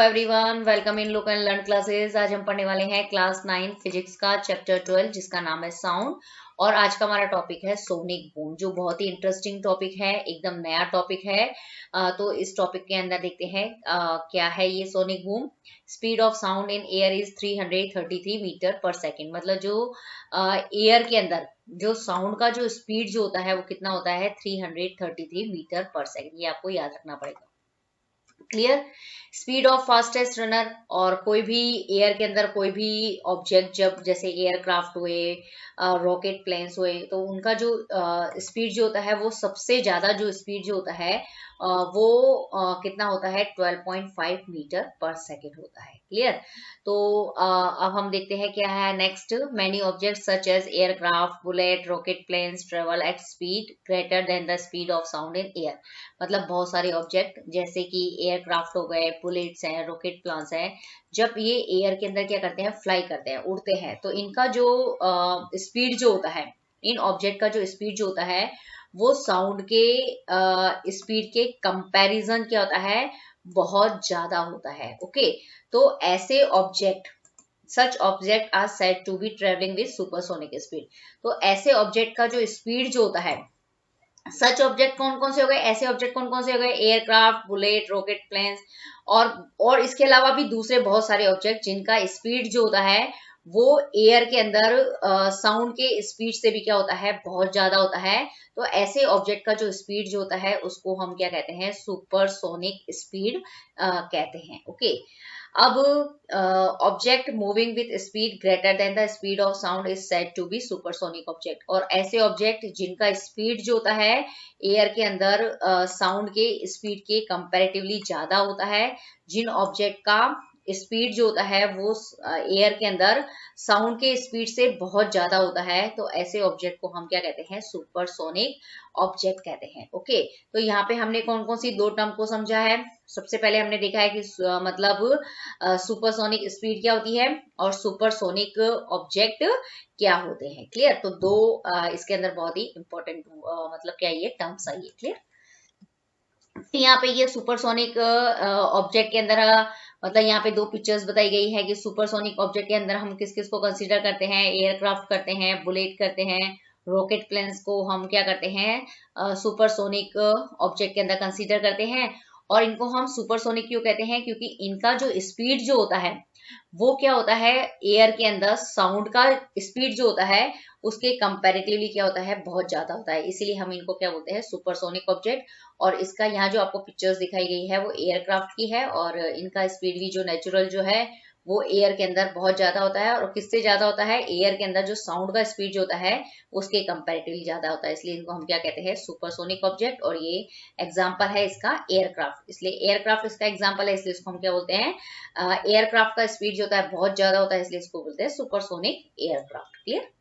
Everyone, welcome in look and learn classes. आज हम पढ़ने वाले हैं क्लास 9 फिजिक्स का चैप्टर 12 जिसका नाम है साउंड। और आज का हमारा टॉपिक है सोनिक बूम, जो बहुत ही इंटरेस्टिंग टॉपिक है, एकदम नया टॉपिक है। तो इस टॉपिक के अंदर देखते हैं क्या है ये sonic boom. Speed of sound in air is 333 metre per second. मतलब जो एयर के अंदर जो साउंड का जो स्पीड जो होता है वो कितना होता है, 333 मीटर पर सेकेंड। ये आपको याद रखना पड़ेगा। Clear. Speed of fastest runner, और कोई भी एयर के अंदर कोई भी ऑब्जेक्ट, जब जैसे एयरक्राफ्ट हुए, रॉकेट प्लेन्स हुए, तो उनका जो स्पीड जो होता है वो सबसे ज्यादा जो स्पीड जो होता है वो कितना होता है, 12.5 मीटर पर सेकेंड होता है। क्लियर। तो अब हम देखते हैं क्या है next. Many object such as aircraft, bullet, rocket planes travel at speed greater than the speed of sound in air. मतलब बहुत सारे ऑब्जेक्ट जैसे कि एयरक्राफ्ट हो गए, बुलेट्स हैं, रॉकेट प्लान्स हैं, जब ये एयर के अंदर क्या करते हैं, फ्लाई करते हैं, उड़ते हैं, तो इनका जो स्पीड जो होता है, इन ऑब्जेक्ट का जो स्पीड जो होता है वो साउंड के स्पीड के कंपैरिजन क्या होता है, बहुत ज्यादा होता है। ओके। तो ऐसे object, such object are said to be travelling with supersonic speed. तो ऐसे ऑब्जेक्ट का जो स्पीड जो होता है, सच ऑब्जेक्ट कौन कौन से हो गए, ऐसे ऑब्जेक्ट कौन कौन से हो गए, एयरक्राफ्ट, बुलेट, रॉकेट प्लेन्स, और इसके अलावा भी दूसरे बहुत सारे ऑब्जेक्ट जिनका स्पीड जो होता है वो एयर के अंदर साउंड के स्पीड से भी क्या होता है, बहुत ज्यादा होता है। तो ऐसे ऑब्जेक्ट का जो स्पीड जो होता है उसको हम क्या कहते हैं, सुपरसोनिक स्पीड कहते हैं। ओके। अब object moving with speed greater than the speed of sound is said to be supersonic object. और ऐसे ऑब्जेक्ट जिनका स्पीड जो होता है एयर के अंदर साउंड के स्पीड के कंपैरेटिवली ज्यादा होता है, जिन ऑब्जेक्ट का स्पीड जो होता है वो एयर के अंदर साउंड के स्पीड से बहुत ज्यादा होता है, तो ऐसे ऑब्जेक्ट को हम क्या कहते हैं, सुपरसोनिक ऑब्जेक्ट कहते हैं। ओके। तो यहाँ पे हमने कौन कौन सी दो टर्म को समझा है। सबसे पहले हमने देखा है कि मतलब सुपरसोनिक स्पीड क्या होती है और सुपरसोनिक ऑब्जेक्ट क्या होते हैं। क्लियर। तो दो इसके अंदर बहुत ही इंपॉर्टेंट मतलब क्या ये टर्म्स आई है। क्लियर। यहाँ पे ये सुपरसोनिक ऑब्जेक्ट के अंदर मतलब यहाँ पे दो पिक्चर्स बताई गई है कि सुपरसोनिक ऑब्जेक्ट के अंदर हम किस किस को कंसीडर करते हैं, एयरक्राफ्ट करते हैं, बुलेट करते हैं, रॉकेट प्लेन्स को हम क्या करते हैं, सुपरसोनिक ऑब्जेक्ट के अंदर कंसीडर करते हैं। और इनको हम सुपरसोनिक क्यों कहते हैं, क्योंकि इनका जो स्पीड जो होता है वो क्या होता है, एयर के अंदर साउंड का स्पीड जो होता है उसके कंपैरेटिवली क्या होता है, बहुत ज्यादा होता है, इसीलिए हम इनको क्या बोलते हैं, सुपरसोनिक ऑब्जेक्ट। और इसका यहाँ जो आपको पिक्चर्स दिखाई गई है वो एयरक्राफ्ट की है, और इनका स्पीड भी जो नेचुरल जो है वो एयर के अंदर बहुत ज्यादा होता है। और किससे ज्यादा होता है, एयर के अंदर जो साउंड का स्पीड जो होता है उसके कंपैरेटिवली ज्यादा होता है, इसलिए इनको हम क्या कहते हैं, सुपरसोनिक ऑब्जेक्ट। और ये एग्जाम्पल है इसका एयरक्राफ्ट, इसलिए एयरक्राफ्ट इसका एग्जाम्पल है, इसलिए इसको हम क्या बोलते हैं, एयरक्राफ्ट का स्पीड जो होता है बहुत ज्यादा होता है, इसलिए इसको बोलते हैं सुपरसोनिक एयरक्राफ्ट। क्लियर।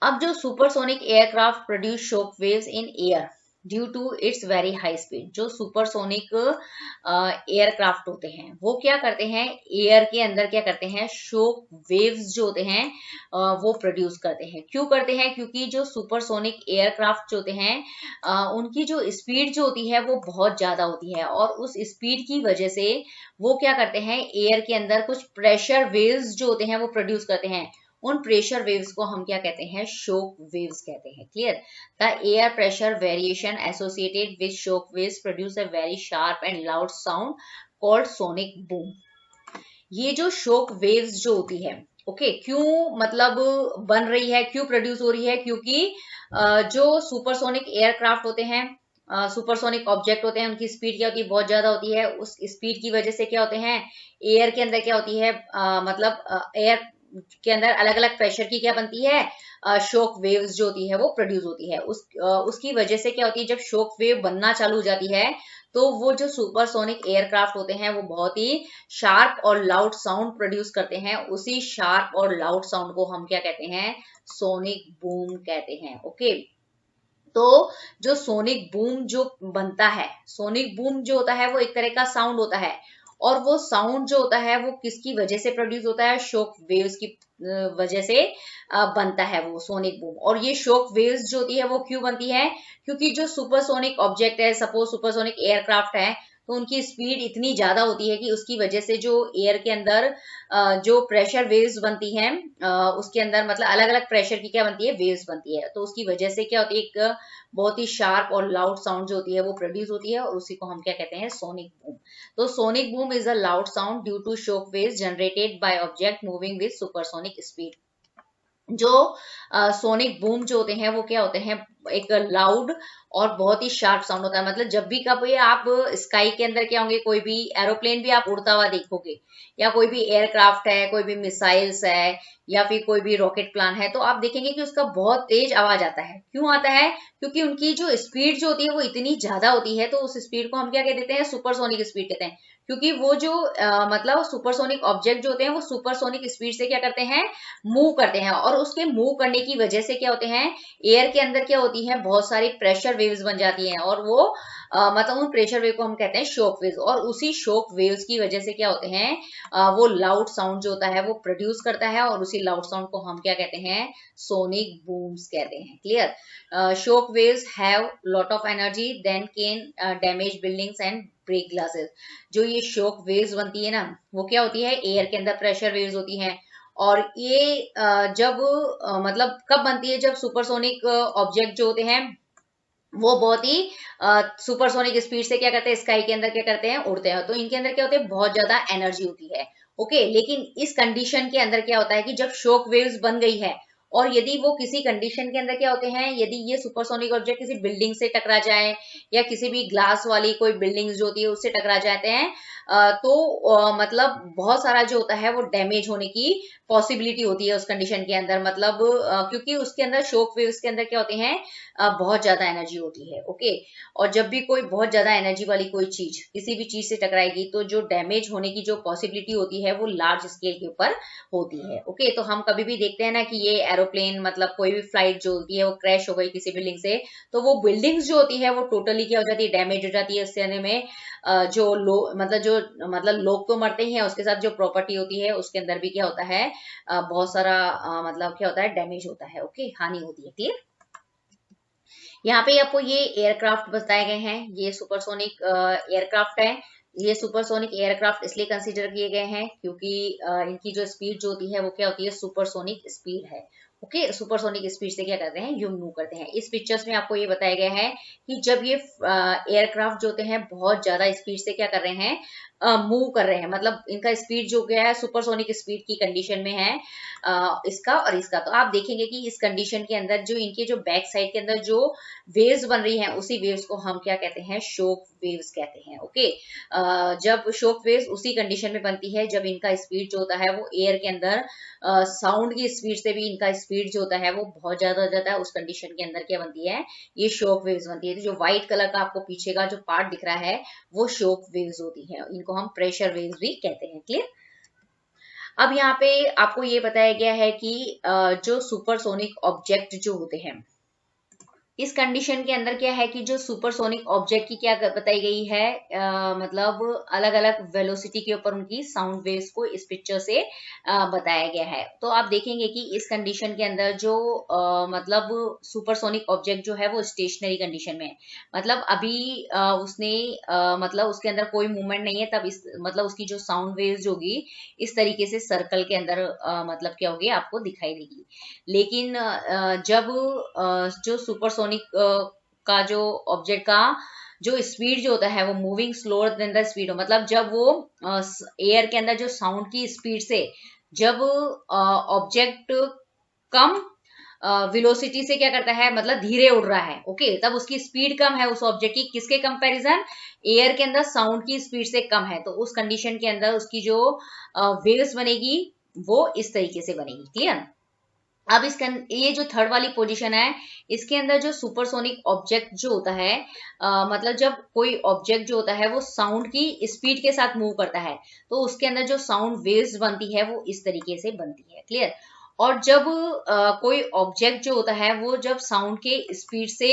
अब जो supersonic aircraft produce shock waves in air due to its very high speed. जो सुपरसोनिक एयरक्राफ्ट होते हैं वो क्या करते हैं, एयर के अंदर क्या करते हैं, शॉक वेव्स जो होते हैं वो प्रोड्यूस करते हैं। क्यों करते हैं, क्योंकि जो सुपरसोनिक एयरक्राफ्ट जो होते हैं उनकी जो स्पीड जो होती है वो बहुत ज्यादा होती है, और उस स्पीड की वजह से वो क्या करते हैं, एयर के अंदर कुछ प्रेशर वेव्स जो होते हैं वो प्रोड्यूस करते हैं। उन प्रेशर वेव्स को हम क्या कहते हैं, शॉक वेव्स कहते हैं। Clear. The air pressure variation associated with shock waves produce a very sharp and loud sound called sonic boom. ये जो शॉक वेव्स जो होती है, ओके, क्यों मतलब बन रही है, क्यों प्रोड्यूस हो रही है, क्योंकि जो सुपरसोनिक एयरक्राफ्ट होते हैं, सुपरसोनिक ऑब्जेक्ट होते हैं, उनकी स्पीड क्या होती है, बहुत ज्यादा होती है। उस स्पीड की वजह से क्या होते हैं, एयर के अंदर क्या होती है, मतलब एयर के अंदर अलग अलग प्रेशर की क्या बनती है, शॉक वेव्स जो होती है वो प्रोड्यूस होती है। उसकी वजह से क्या होती है, जब शॉक वेव बनना चालू हो जाती है तो वो जो सुपरसोनिक एयरक्राफ्ट होते हैं वो बहुत ही शार्प और लाउड साउंड प्रोड्यूस करते हैं। उसी शार्प और लाउड साउंड को हम क्या कहते हैं, सोनिक बूम कहते हैं। ओके। तो जो सोनिक बूम जो बनता है, सोनिक बूम जो होता है वो एक तरह का साउंड होता है, और वो साउंड जो होता है वो किसकी वजह से प्रोड्यूस होता है, शॉक वेव्स की वजह से बनता है वो सोनिक बूम। और ये शॉक वेव्स जो होती है वो क्यों बनती है, क्योंकि जो सुपरसोनिक ऑब्जेक्ट है, सपोज सुपरसोनिक एयरक्राफ्ट है, तो उनकी स्पीड इतनी ज्यादा होती है कि उसकी वजह से जो एयर के अंदर जो प्रेशर वेव्स बनती हैं उसके अंदर मतलब अलग अलग प्रेशर की क्या बनती है, वेव्स बनती है। तो उसकी वजह से क्या होती है, एक बहुत ही शार्प और लाउड साउंड जो होती है वो प्रोड्यूस होती है और उसी को हम क्या कहते हैं, सोनिक बूम। तो sonic boom is a loud sound due to shock waves generated by object moving with supersonic speed. जो सोनिक बूम जो होते हैं वो क्या होते हैं, एक लाउड और बहुत ही शार्प साउंड होता है। मतलब जब भी कभी आप स्काई के अंदर क्या होंगे, कोई भी एरोप्लेन भी आप उड़ता हुआ देखोगे या कोई भी एयरक्राफ्ट है, कोई भी मिसाइल्स है या फिर कोई भी रॉकेट प्लान है, तो आप देखेंगे कि उसका बहुत तेज आवाज आता है। क्यों आता है? क्योंकि उनकी जो स्पीड जो होती है वो इतनी ज्यादा होती है। तो उस स्पीड को हम क्या कह देते हैं, सुपरसोनिक स्पीड कहते हैं। क्योंकि वो जो मतलब सुपरसोनिक ऑब्जेक्ट जो होते हैं वो सुपरसोनिक स्पीड से क्या करते हैं, मूव करते हैं। और उसके मूव करने की वजह से क्या होते हैं, एयर के अंदर क्या होती है, बहुत सारी प्रेशर वेव्स बन जाती हैं और वो मतलब उन प्रेशर वेव को हम कहते हैं शॉक वेव्स। और उसी शॉक वेव्स की वजह से क्या होते हैं, वो लाउड साउंड जो होता है वो प्रोड्यूस करता है और उसी लाउड साउंड को हम क्या कहते हैं, सोनिक बूम्स कहते हैं। Clear? Shock waves have lot of energy then can damage buildings and break glasses. जो ये शॉक वेव्स बनती है ना, वो क्या होती है, एयर के अंदर प्रेशर वेव्स होती हैं। और ये जब मतलब कब बनती है, जब सुपरसोनिक ऑब्जेक्ट जो होते हैं वो बहुत ही सुपरसोनिक स्पीड से क्या करते हैं, स्काई के अंदर क्या करते हैं, उड़ते हैं। तो इनके अंदर क्या होते हैं, बहुत ज्यादा एनर्जी होती है। ओके, लेकिन इस कंडीशन के अंदर क्या होता है कि जब शॉक वेव्स बन गई है और यदि वो किसी कंडीशन के अंदर क्या होते हैं, यदि ये सुपरसोनिक ऑब्जेक्ट किसी बिल्डिंग से टकरा जाए या किसी भी ग्लास वाली कोई बिल्डिंग जो होती है उससे टकरा जाते हैं, तो मतलब बहुत सारा जो होता है वो डैमेज होने की पॉसिबिलिटी होती है उस कंडीशन के अंदर। मतलब क्योंकि उसके अंदर शॉक वेव्स के अंदर क्या होते हैं, बहुत ज्यादा एनर्जी होती है। ओके, और जब भी कोई बहुत ज्यादा एनर्जी वाली कोई चीज किसी भी चीज से टकराएगी तो जो डैमेज होने की जो पॉसिबिलिटी होती है वो लार्ज स्केल के ऊपर होती है। ओके, तो हम कभी भी देखते हैं ना कि ये एरोप्लेन मतलब कोई भी फ्लाइट जो होती है वो क्रैश हो गई किसी बिल्डिंग से, तो वो बिल्डिंग्स जो होती है वो टोटली क्या हो जाती है, डैमेज हो जाती है। इससे में जो लोग मतलब लोग तो मरते ही हैं, उसके साथ जो प्रॉपर्टी होती है उसके अंदर भी क्या होता है, बहुत सारा मतलब क्या होता है, डैमेज होता है। ओके, हानि होती है। क्लियर? यहाँ पे आपको ये एयरक्राफ्ट बताए गए हैं, ये सुपरसोनिक एयरक्राफ्ट है। ये सुपरसोनिक एयरक्राफ्ट इसलिए कंसीडर किए गए हैं क्योंकि इनकी जो स्पीड जो होती है वो क्या होती है, सुपरसोनिक स्पीड है। ओके, सुपरसोनिक स्पीड से क्या करते हैं, ये मूव करते हैं। इस पिक्चर्स में आपको ये बताया गया है कि जब ये एयरक्राफ्ट जो होते हैं बहुत ज्यादा स्पीड से क्या कर रहे हैं, मूव कर रहे हैं। मतलब इनका स्पीड जो गया है सुपरसोनिक स्पीड की कंडीशन में है, इसका और इसका। तो आप देखेंगे कि इस कंडीशन के अंदर जो इनके जो बैक साइड के अंदर जो वेव्स बन रही हैं उसी वेव्स को हम क्या कहते हैं, शॉक वेव्स कहते हैं। ओके, जब शॉक वेव्स उसी कंडीशन में बनती है जब इनका स्पीड जो होता है वो एयर के अंदर साउंड की स्पीड से भी इनका स्पीड जो होता है वो बहुत ज्यादा हो जाता है, उस कंडीशन के अंदर क्या बनती है, ये शॉक वेव्स बनती है। तो जो व्हाइट कलर का आपको पीछे का जो पार्ट दिख रहा है वो शॉक वेव्स होती है, इनको हम प्रेशर वेव्स भी कहते हैं। क्लियर? अब यहाँ पे आपको ये बताया गया है कि जो सुपरसोनिक ऑब्जेक्ट जो होते हैं, इस कंडीशन के अंदर क्या है कि जो सुपरसोनिक ऑब्जेक्ट की क्या बताई गई है, मतलब अलग अलग वेलोसिटी के ऊपर उनकी साउंड वेव्स को इस पिक्चर से बताया गया है। तो आप देखेंगे कि इस कंडीशन के अंदर जो मतलब सुपरसोनिक ऑब्जेक्ट जो है वो स्टेशनरी कंडीशन में है। मतलब अभी उसने मतलब उसके अंदर कोई मूवमेंट नहीं है, तब इस मतलब उसकी जो साउंड वेव्स होगी इस तरीके से सर्कल के अंदर मतलब क्या होगी, आपको दिखाई देगी। लेकिन जब जो सुपरसोनिक का जो ऑब्जेक्ट का जो स्पीड जो होता है वो moving slower then the speed हो, मतलब जब वो एयर के अंदर जो साउंड की स्पीड से जब ऑब्जेक्ट कम वेलोसिटी से क्या करता है, मतलब धीरे उड़ रहा है, ओके, तब उसकी स्पीड कम है उस ऑब्जेक्ट की, किसके कंपैरिजन, एयर के अंदर साउंड की स्पीड से कम है। तो उस कंडीशन के अंदर उसकी जो वेव्स बनेगी वो इस तरीके से बनेगी। क्लियर? अब ये जो थर्ड वाली पोजीशन है, इसके अंदर जो सुपरसोनिक ऑब्जेक्ट जो होता है, मतलब जब कोई ऑब्जेक्ट जो होता है वो साउंड की स्पीड के साथ मूव करता है तो उसके अंदर जो साउंड वेव्स बनती है वो इस तरीके से बनती है। क्लियर? और जब कोई ऑब्जेक्ट जो होता है वो जब साउंड के स्पीड से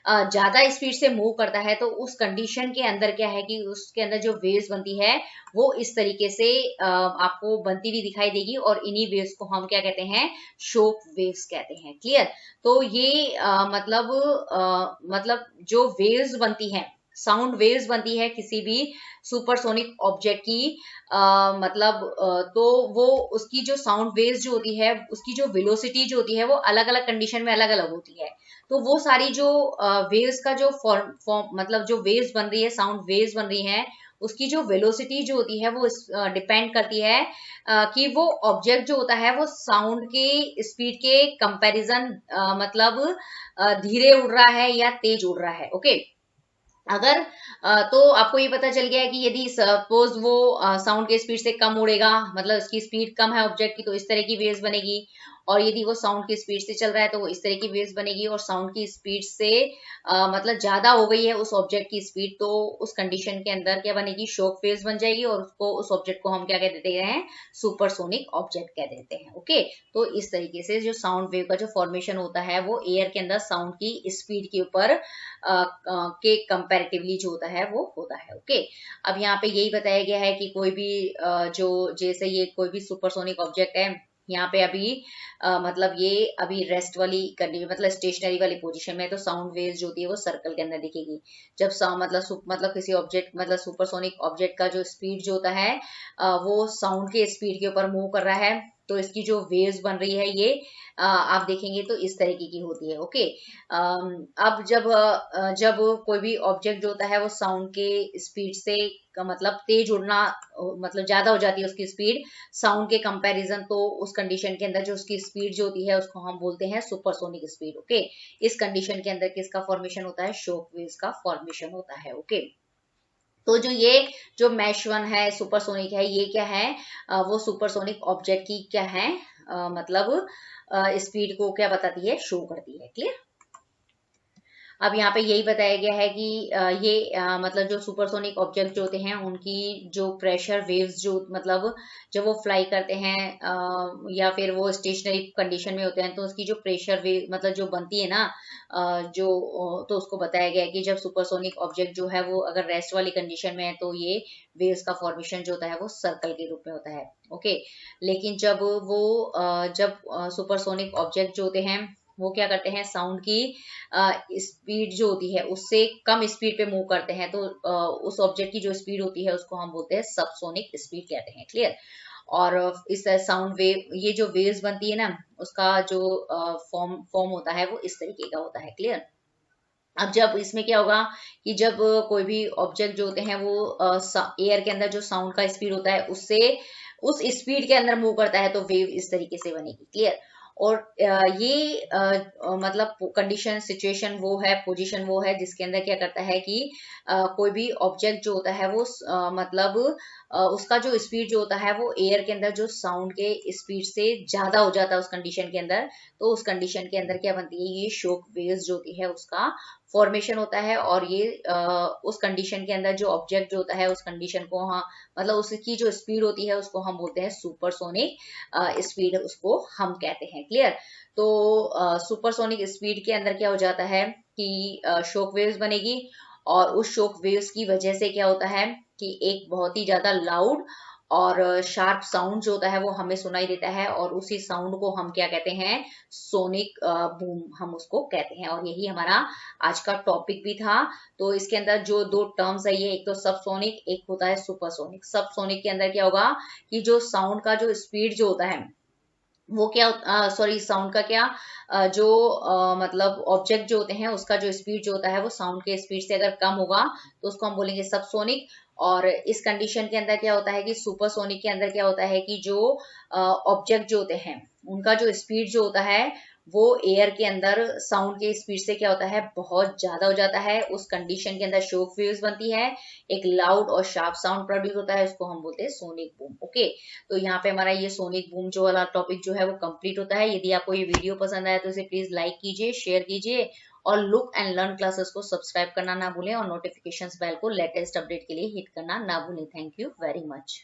ज्यादा स्पीड से मूव करता है तो उस कंडीशन के अंदर क्या है कि उसके अंदर जो वेव्स बनती है वो इस तरीके से आपको बनती हुई दिखाई देगी और इन्हीं वेव्स को हम क्या कहते हैं, शॉक वेव्स कहते हैं। क्लियर? तो ये मतलब जो वेव्स बनती हैं साउंड वेव्स बनती है किसी भी सुपरसोनिक ऑब्जेक्ट की तो वो उसकी जो साउंड वेव्स जो होती है उसकी जो वेलोसिटी जो होती है वो अलग अलग कंडीशन में अलग अलग होती है। तो वो सारी जो वेव्स का जो फॉर्म मतलब जो वेव्स बन रही है, साउंड वेव्स बन रही हैं, उसकी जो वेलोसिटी जो होती है वो डिपेंड करती है कि वो ऑब्जेक्ट जो होता है वो साउंड के स्पीड के कंपैरिजन धीरे उड़ रहा है या तेज उड़ रहा है। ओके, अगर तो आपको ये पता चल गया है कि यदि सपोज वो साउंड के स्पीड से कम उड़ेगा, मतलब इसकी स्पीड कम है ऑब्जेक्ट की, तो इस तरह की वेव्स बनेगी। और यदि वो साउंड की स्पीड से चल रहा है तो वो इस तरह की वेव्स बनेगी। और साउंड की स्पीड से मतलब ज्यादा हो गई है उस ऑब्जेक्ट की स्पीड, तो उस कंडीशन के अंदर क्या बनेगी, शॉक वेव्स बन जाएगी। और उसको उस ऑब्जेक्ट को हम क्या कह देते हैं, सुपरसोनिक ऑब्जेक्ट कह देते हैं। ओके, तो इस तरीके से जो साउंड वेव का जो फॉर्मेशन होता है वो एयर के अंदर साउंड की स्पीड के ऊपर के कंपैरेटिवली जो होता है वो होता है। ओके, अब यहाँ पे यही बताया गया है कि कोई भी जो जैसे ये कोई भी सुपरसोनिक ऑब्जेक्ट है, यहाँ पे अभी मतलब ये अभी रेस्ट वाली कंडीशन मतलब स्टेशनरी वाली पोजीशन में, तो साउंड वेव्स जो होती है वो सर्कल के अंदर दिखेगी। जब मतलब किसी ऑब्जेक्ट मतलब सुपरसोनिक ऑब्जेक्ट का जो स्पीड जो होता है वो साउंड के स्पीड के ऊपर मूव कर रहा है, तो इसकी जो वेव्स बन रही है ये आप देखेंगे तो इस तरीके की होती है। ओके, अब जब कोई भी ऑब्जेक्ट जो होता है वो साउंड के स्पीड से मतलब तेज उड़ना मतलब ज्यादा हो जाती है उसकी स्पीड साउंड के कंपैरिजन, तो उस कंडीशन के अंदर जो उसकी स्पीड जो होती है उसको हम बोलते हैं सुपरसोनिक स्पीड। ओके, इस कंडीशन के अंदर किसका फॉर्मेशन होता है, शॉक वेव्स का फॉर्मेशन होता है। ओके, तो जो मैश वन है सुपरसोनिक है, ये क्या है, वो सुपरसोनिक ऑब्जेक्ट की क्या है मतलब स्पीड को क्या बताती है, शो करती है। क्लियर। अब यहाँ पे यही बताया गया है कि मतलब जो सुपरसोनिक ऑब्जेक्ट जो होते हैं उनकी जो प्रेशर वेव्स जो मतलब जब वो फ्लाई करते हैं या फिर वो स्टेशनरी कंडीशन में होते हैं, तो उसकी जो प्रेशर वेव मतलब जो बनती है ना तो उसको बताया गया है कि जब सुपरसोनिक ऑब्जेक्ट जो है वो अगर रेस्ट वाली कंडीशन में है तो ये वेव्स का फॉर्मेशन जो होता है वो सर्कल के रूप में होता है। ओके, लेकिन जब सुपरसोनिक ऑब्जेक्ट जो होते हैं वो क्या करते हैं, साउंड की स्पीड जो होती है उससे कम स्पीड पे मूव करते हैं, तो उस ऑब्जेक्ट की जो स्पीड होती है उसको हम बोलते हैं सबसोनिक स्पीड कहते हैं। क्लियर। और इस साउंड वेव ये जो वेव्स बनती है ना उसका जो फॉर्म होता है वो इस तरीके का होता है। क्लियर। अब जब इसमें क्या होगा कि जब कोई भी ऑब्जेक्ट जो होते हैं वो एयर के अंदर जो साउंड का स्पीड होता है उससे उस स्पीड के अंदर मूव करता है तो वेव इस तरीके से बनेगी। क्लियर। और मतलब कंडीशन सिचुएशन वो है, पोजीशन वो है जिसके अंदर क्या करता है कि कोई भी ऑब्जेक्ट जो होता है वो उसका जो स्पीड जो होता है वो एयर के अंदर जो साउंड के स्पीड से ज्यादा हो जाता है उस कंडीशन के अंदर, तो उस कंडीशन के अंदर क्या बनती है, ये शॉक वेव्स जो होती है उसका फॉर्मेशन होता है। और ये उस कंडीशन के अंदर जो ऑब्जेक्ट जो होता है उस कंडीशन को मतलब उसकी जो स्पीड होती है उसको हम बोलते हैं सुपरसोनिक स्पीड, उसको हम कहते हैं। क्लियर। तो सुपरसोनिक स्पीड के अंदर क्या हो जाता है कि शॉक वेव्स बनेगी, और उस शॉक वेव्स की वजह से क्या होता है कि एक बहुत ही ज्यादा लाउड और शार्प साउंड जो होता है वो हमें सुनाई देता है, और उसी साउंड को हम क्या कहते हैं, सोनिक बूम हम उसको कहते हैं। और यही हमारा आज का टॉपिक भी था। तो इसके अंदर जो दो टर्म्स है, ये एक तो सबसोनिक, एक होता है सुपरसोनिक। सबसोनिक के अंदर क्या होगा कि जो साउंड का जो स्पीड जो होता है वो क्या सॉरी साउंड का क्या मतलब ऑब्जेक्ट जो होते हैं उसका जो स्पीड जो होता है वो साउंड के स्पीड से अगर कम होगा तो उसको हम बोलेंगे सबसोनिक। और इस कंडीशन के अंदर क्या होता है कि सुपरसोनिक के अंदर क्या होता है कि जो ऑब्जेक्ट जो होते हैं उनका जो स्पीड जो होता है वो एयर के अंदर साउंड के स्पीड से क्या होता है, बहुत ज्यादा हो जाता है। उस कंडीशन के अंदर शॉक वेव्स बनती है, एक लाउड और शार्प साउंड प्रोड्यूस होता है, उसको हम बोलते हैं सोनिक बूम। ओके, तो यहाँ पे हमारा ये सोनिक बूम जो वाला टॉपिक जो है वो कंप्लीट होता है। यदि आपको ये वीडियो पसंद आया तो इसे प्लीज लाइक कीजिए, शेयर कीजिए, और लुक एंड लर्न क्लासेस को सब्सक्राइब करना ना भूलें, और नोटिफिकेशन बेल को लेटेस्ट अपडेट के लिए हिट करना ना भूलें। Thank you very much.